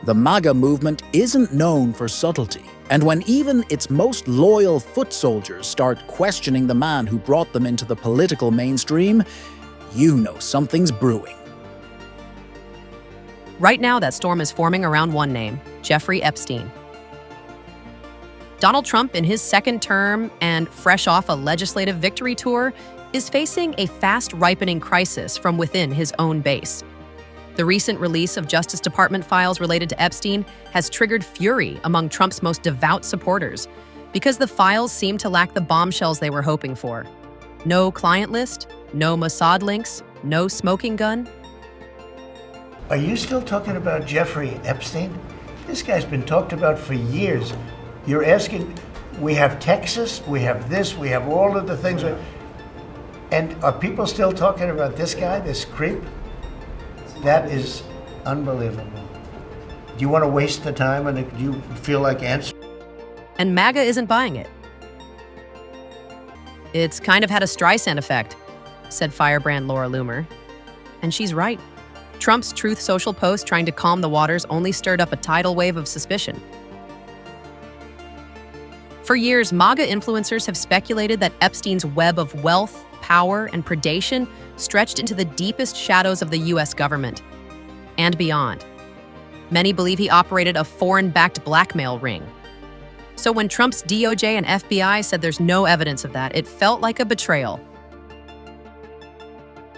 The MAGA movement isn't known for subtlety, and when even its most loyal foot soldiers start questioning the man who brought them into the political mainstream, you know something's brewing. Right now, that storm is forming around one name: Jeffrey Epstein. Donald Trump, in his second term and fresh off a legislative victory tour, is facing a fast-ripening crisis from within his own base. The recent release of Justice Department files related to Epstein has triggered fury among Trump's most devout supporters because the files seem to lack the bombshells they were hoping for. No client list, no Mossad links, no smoking gun. Are you still talking about Jeffrey Epstein? This guy's been talked about for years. You're asking, we have Texas, we have this, we have all of the things. And are people still talking about this guy, this creep? That is unbelievable. Do you want to waste the time and do you feel like answering? And MAGA isn't buying it. It's kind of had a Streisand effect, said firebrand Laura Loomer. And she's right. Trump's Truth Social post trying to calm the waters only stirred up a tidal wave of suspicion. For years, MAGA influencers have speculated that Epstein's web of wealth, power, and predation stretched into the deepest shadows of the U.S. government and beyond. Many believe he operated a foreign-backed blackmail ring. So when Trump's DOJ and FBI said there's no evidence of that, it felt like a betrayal.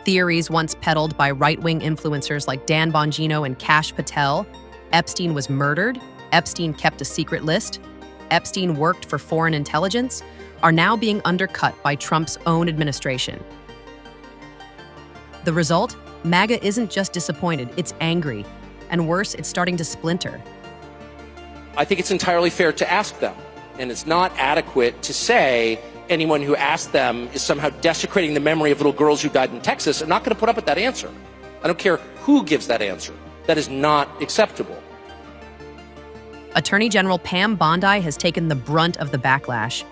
Theories once peddled by right-wing influencers like Dan Bongino and Kash Patel, Epstein was murdered, Epstein kept a secret list, Epstein worked for foreign intelligence, are now being undercut by Trump's own administration. The result? MAGA isn't just disappointed, it's angry. And worse, it's starting to splinter. I think it's entirely fair to ask them. And it's not adequate to say anyone who asked them is somehow desecrating the memory of little girls who died in Texas. I'm not going to put up with that answer. I don't care who gives that answer. That is not acceptable. Attorney General Pam Bondi has taken the brunt of the backlash.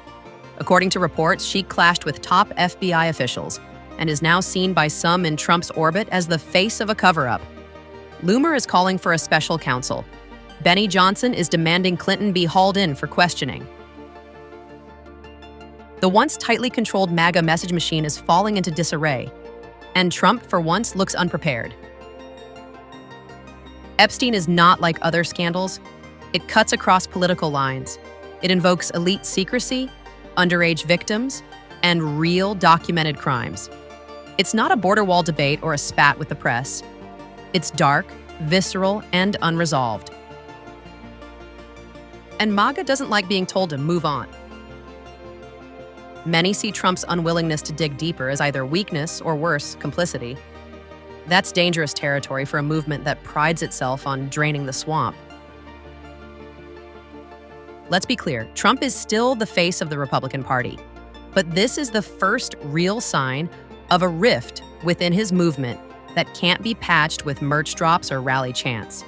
According to reports, she clashed with top FBI officials and is now seen by some in Trump's orbit as the face of a cover-up. Loomer is calling for a special counsel. Benny Johnson is demanding Clinton be hauled in for questioning. The once tightly controlled MAGA message machine is falling into disarray, and Trump, for once, looks unprepared. Epstein is not like other scandals. It cuts across political lines. It invokes elite secrecy, underage victims, and real documented crimes. It's not a border wall debate or a spat with the press. It's dark, visceral, and unresolved. And MAGA doesn't like being told to move on. Many see Trump's unwillingness to dig deeper as either weakness or, worse, complicity. That's dangerous territory for a movement that prides itself on draining the swamp. Let's be clear, Trump is still the face of the Republican Party. But this is the first real sign of a rift within his movement that can't be patched with merch drops or rally chants.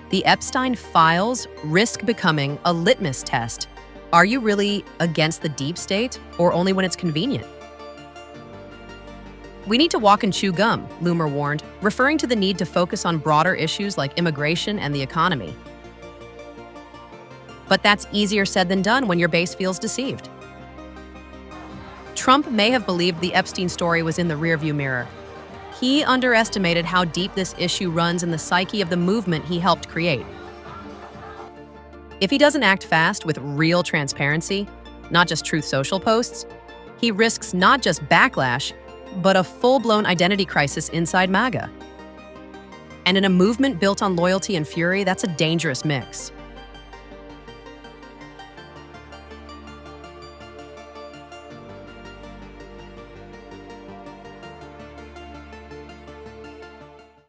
The Epstein files risk becoming a litmus test. Are you really against the deep state, or only when it's convenient? We need to walk and chew gum, Loomer warned, referring to the need to focus on broader issues like immigration and the economy. But that's easier said than done when your base feels deceived. Trump may have believed the Epstein story was in the rearview mirror. He underestimated how deep this issue runs in the psyche of the movement he helped create. If he doesn't act fast with real transparency, not just Truth Social posts, he risks not just backlash, but a full-blown identity crisis inside MAGA. And in a movement built on loyalty and fury, that's a dangerous mix.